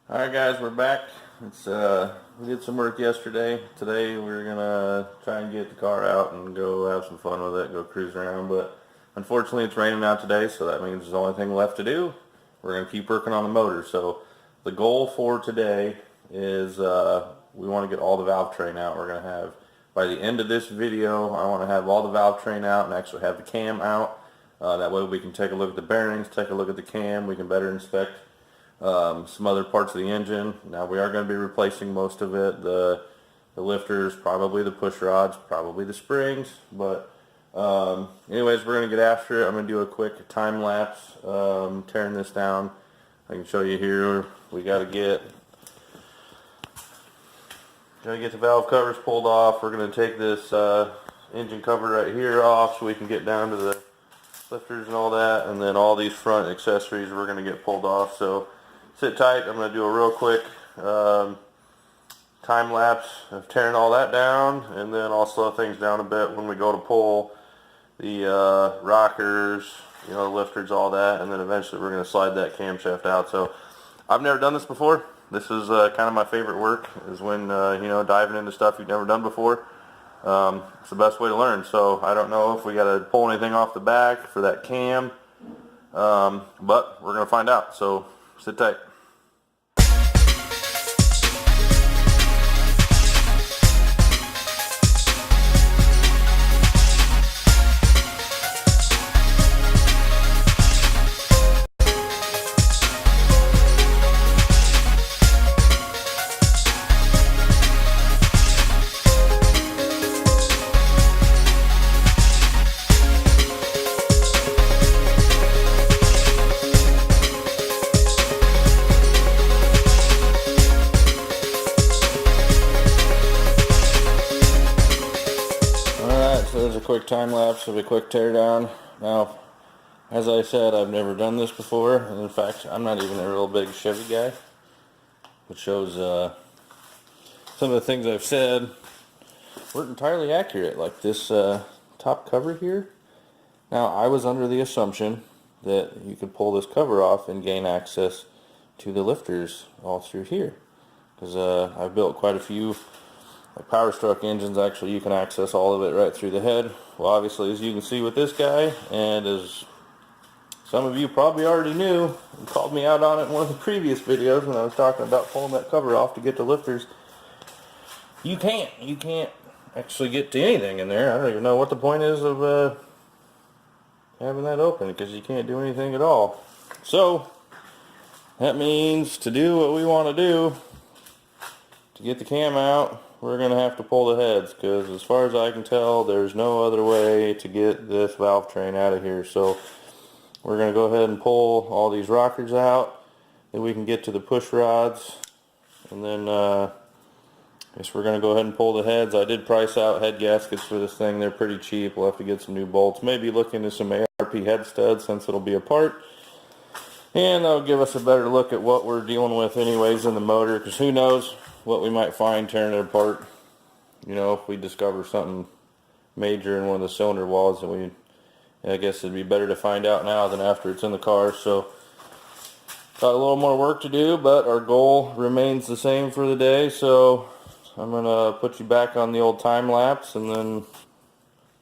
Alright guys, we're back. We did some work yesterday. Today we're gonna try and get the car out and go have some fun with it, go cruise around, but unfortunately it's raining out today, so that means the only thing left to do. We're gonna keep working on the motor. So the goal for today is we want to get all the valve train out. We're gonna have, by the end of this video, I want to have all the valve train out and actually have the cam out. That way we can take a look at the bearings, take a look at the cam, we can better inspect some other parts of the engine. Now we are going to be replacing most of it, the lifters, probably the push rods, probably the springs, but anyways, we're going to get after it. I'm going to do a quick time lapse tearing this down. I can show you here. We got to get the valve covers pulled off. We're going to take this engine cover right here off so we can get down to the lifters and all that, and then all these front accessories we're going to get pulled off. So sit tight. I'm going to do a real quick time lapse of tearing all that down, and then I'll slow things down a bit when we go to pull the rockers, the lifters, all that, and then eventually we're going to slide that camshaft out. So I've never done this before. This is kind of my favorite work, is when diving into stuff you've never done before. It's the best way to learn. So I don't know if we got to pull anything off the back for that cam, but we're going to find out. So sit tight. So there's a quick time lapse of a quick teardown. Now, as I said, I've never done this before, and in fact, I'm not even a real big Chevy guy, which shows some of the things I've said weren't entirely accurate, like this top cover here. Now, I was under the assumption that you could pull this cover off and gain access to the lifters all through here, because I've built quite a few power stroke engines. Actually, you can access all of it right through the head. Well, obviously, as you can see with this guy, and as some of you probably already knew and called me out on it in one of the previous videos when I was talking about pulling that cover off to get the lifters, you can't actually get to anything in there. I don't even know what the point is of having that open, because you can't do anything at all. So that means to do what we want to do, to get the cam out, we're going to have to pull the heads, because as far as I can tell, there's no other way to get this valve train out of here. So we're going to go ahead and pull all these rockers out, then we can get to the push rods, and then I guess we're going to go ahead and pull the heads. I did price out head gaskets for this thing. They're pretty cheap. We'll have to get some new bolts. Maybe look into some ARP head studs, since it'll be a part. And that'll give us a better look at what we're dealing with anyways in the motor, because who knows what we might find tearing it apart. If we discover something major in one of the cylinder walls, then I guess it'd be better to find out now than after it's in the car. So got a little more work to do, but our goal remains the same for the day. So I'm gonna put you back on the old time lapse, and then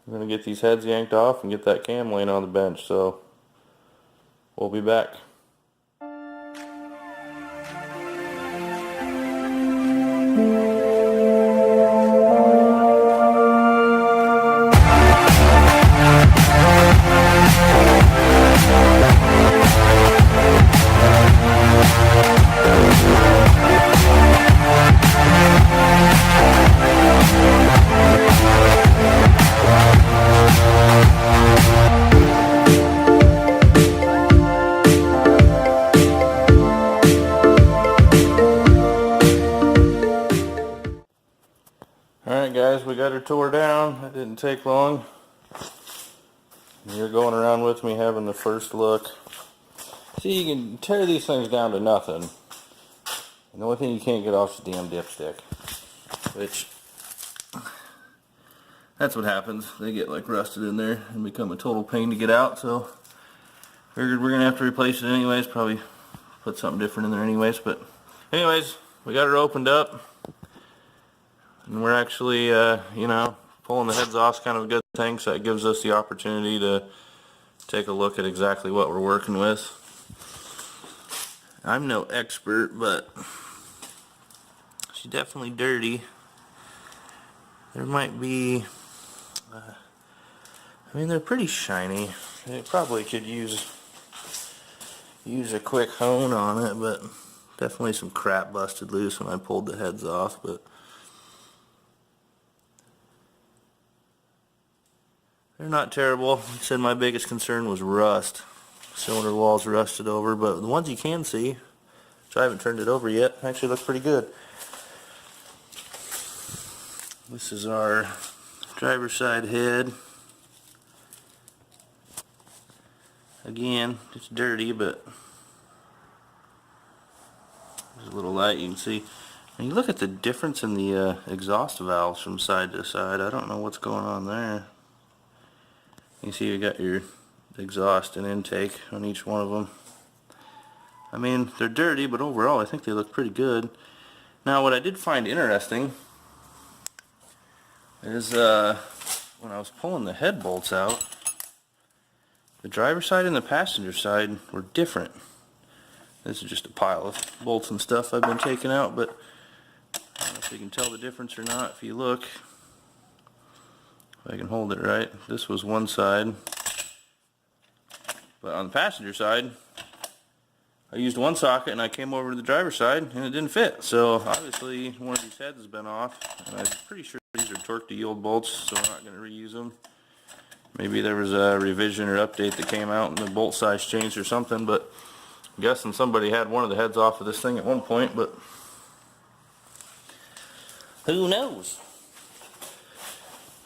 we're gonna get these heads yanked off and get that cam laying on the bench. So we'll be back. Alright guys, we got her tore down. That didn't take long. You're going around with me having the first look. See, you can tear these things down to nothing. And the only thing you can't get off is the damn dipstick. Which, that's what happens. They get like rusted in there and become a total pain to get out. So, figured we're going to have to replace it anyways. Probably put something different in there anyways. But anyways, we got her opened up, and we're actually, you know, pulling the heads off is kind of a good thing, so that gives us the opportunity to take a look at exactly what we're working with. I'm no expert, but she's definitely dirty. There might be, I mean, they're pretty shiny. They probably could use a quick hone on it, but definitely some crap busted loose when I pulled the heads off. But they're not terrible. Like I said, my biggest concern was rust. Cylinder walls rusted over, but the ones you can see, which I haven't turned it over yet, actually look pretty good. This is our driver's side head. Again, it's dirty, but there's a little light you can see. And you look at the difference in the exhaust valves from side to side. I don't know what's going on there. You see you got your exhaust and intake on each one of them. I mean, they're dirty, but overall I think they look pretty good. Now, what I did find interesting is when I was pulling the head bolts out, the driver's side and the passenger side were different. This is just a pile of bolts and stuff I've been taking out, but I don't know if you can tell the difference or not if you look. If I can hold it right. This was one side, but on the passenger side, I used one socket and I came over to the driver's side and it didn't fit. So obviously one of these heads has been off, and I'm pretty sure these are torque-to-yield bolts, so I'm not going to reuse them. Maybe there was a revision or update that came out and the bolt size changed or something, but I'm guessing somebody had one of the heads off of this thing at one point, but who knows?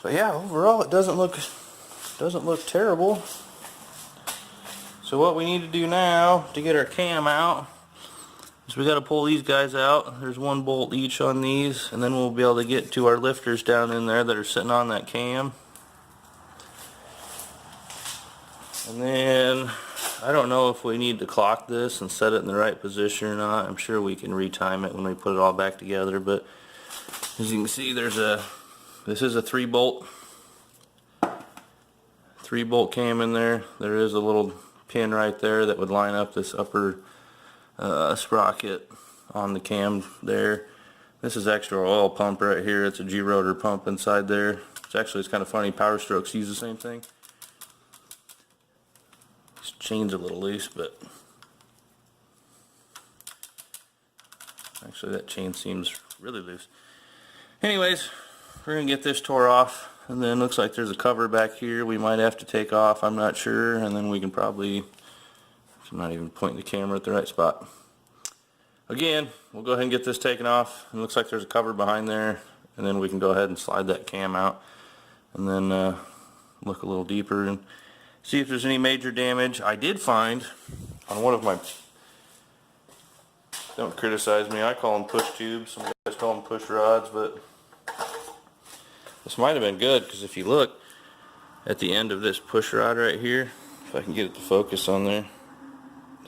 But yeah, overall it doesn't look terrible. So what we need to do now to get our cam out is we got to pull these guys out. There's one bolt each on these, and then we'll be able to get to our lifters down in there that are sitting on that cam. And then I don't know if we need to clock this and set it in the right position or not. I'm sure we can retime it when we put it all back together, but as you can see, this is a 3-bolt cam in there. There is a little pin right there that would line up this upper sprocket on the cam there. This is extra oil pump right here. It's a G-rotor pump inside there. It's kind of funny. Power Strokes use the same thing. This chain's a little loose, but actually that chain seems really loose. Anyways, we're going to get this tore off, and then looks like there's a cover back here we might have to take off. I'm not sure, and then we can probably, I'm not even pointing the camera at the right spot. Again, we'll go ahead and get this taken off. It looks like there's a cover behind there, and then we can go ahead and slide that cam out, and then look a little deeper and see if there's any major damage. I did find on one of my, don't criticize me, I call them push tubes, some guys call them push rods, but this might have been good, because if you look at the end of this push rod right here, if I can get it to focus on there,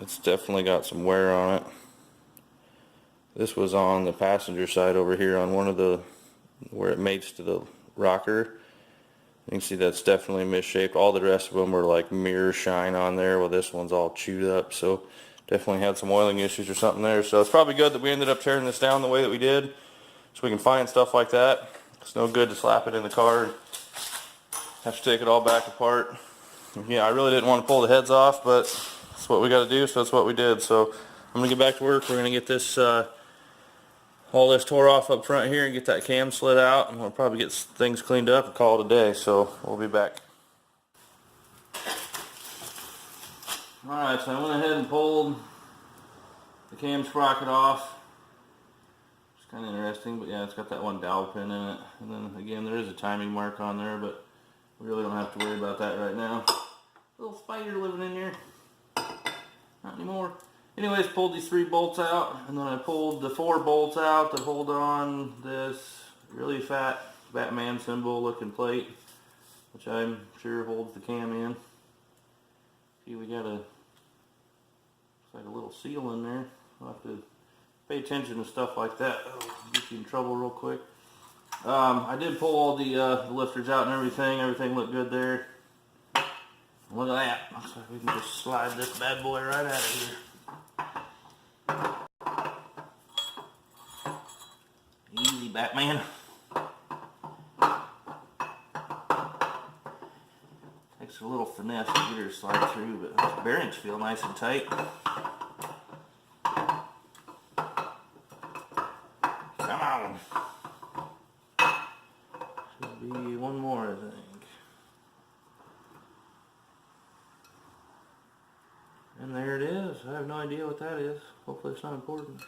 it's definitely got some wear on it. This was on the passenger side over here on one of the, where it mates to the rocker. You can see that's definitely misshaped. All the rest of them were like mirror shine on there. Well, this one's all chewed up, so definitely had some oiling issues or something there. So it's probably good that we ended up tearing this down the way that we did, so we can find stuff like that. It's no good to slap it in the car and have to take it all back apart. Yeah, I really didn't want to pull the heads off, but that's what we got to do, so that's what we did. So I'm going to get back to work. We're going to get this all this tore off up front here and get that cam slid out, and we'll probably get things cleaned up and call it a day. So we'll be back. Alright, so I went ahead and pulled the cam sprocket off. It's kind of interesting, but yeah, it's got that one dowel pin in it. And then again, there is a timing mark on there, but we really don't have to worry about that right now. Little spider living in here. Not anymore. Anyways, pulled these 3 bolts out, and then I pulled the 4 bolts out to hold on this really fat Batman symbol looking plate, which I'm sure holds the cam in. See, we got looks like a little seal in there. I'll have to pay attention to stuff like that. Oh, get you in trouble real quick. I did pull all the lifters out and everything. Everything looked good there. Look at that. Looks like we can just slide this bad boy right out of here. Easy, Batman. Takes a little finesse to get her to slide through, but those bearings feel nice and tight. Come on. Should be one more, I think. And there it is. I have no idea what that is. Hopefully it's not important.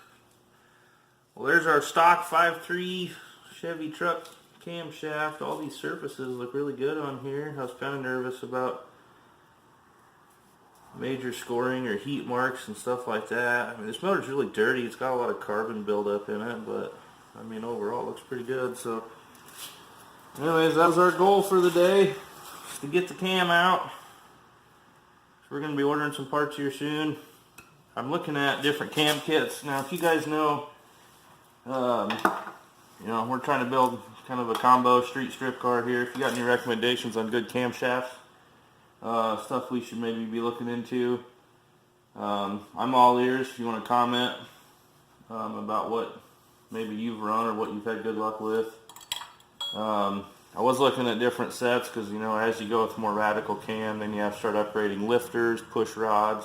Well, there's our stock 5.3 Chevy truck camshaft. All these surfaces look really good on here. I was kind of nervous about major scoring or heat marks and stuff like that. I mean, this motor's really dirty. It's got a lot of carbon buildup in it, but I mean, overall it looks pretty good. So anyways, that was our goal for the day, to get the cam out. We're going to be ordering some parts here soon. I'm looking at different cam kits. Now, if you guys know, you know, we're trying to build kind of a combo street strip car here. If you got any recommendations on good camshafts, stuff we should maybe be looking into, I'm all ears. If you want to comment about what maybe you've run or what you've had good luck with. I was looking at different sets because, you know, as you go with more radical cam, then you have to start upgrading lifters, push rods.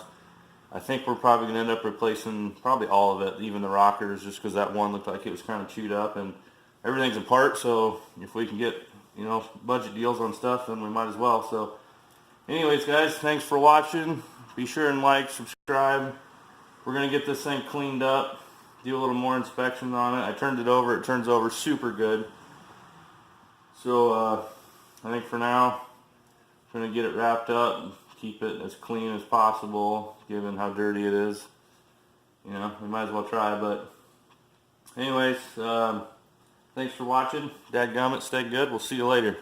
I think we're probably going to end up replacing probably all of it, even the rockers, just because that one looked like it was kind of chewed up, and everything's apart. So if we can get, you know, budget deals on stuff, then we might as well. So anyways, guys, thanks for watching. Be sure and like, subscribe. We're going to get this thing cleaned up, do a little more inspection on it. I turned it over. It turns over super good. So I think for now, I'm going to get it wrapped up and keep it as clean as possible, given how dirty it is. You know, we might as well try. But anyways, thanks for watching. Dadgummit, stay good. We'll see you later.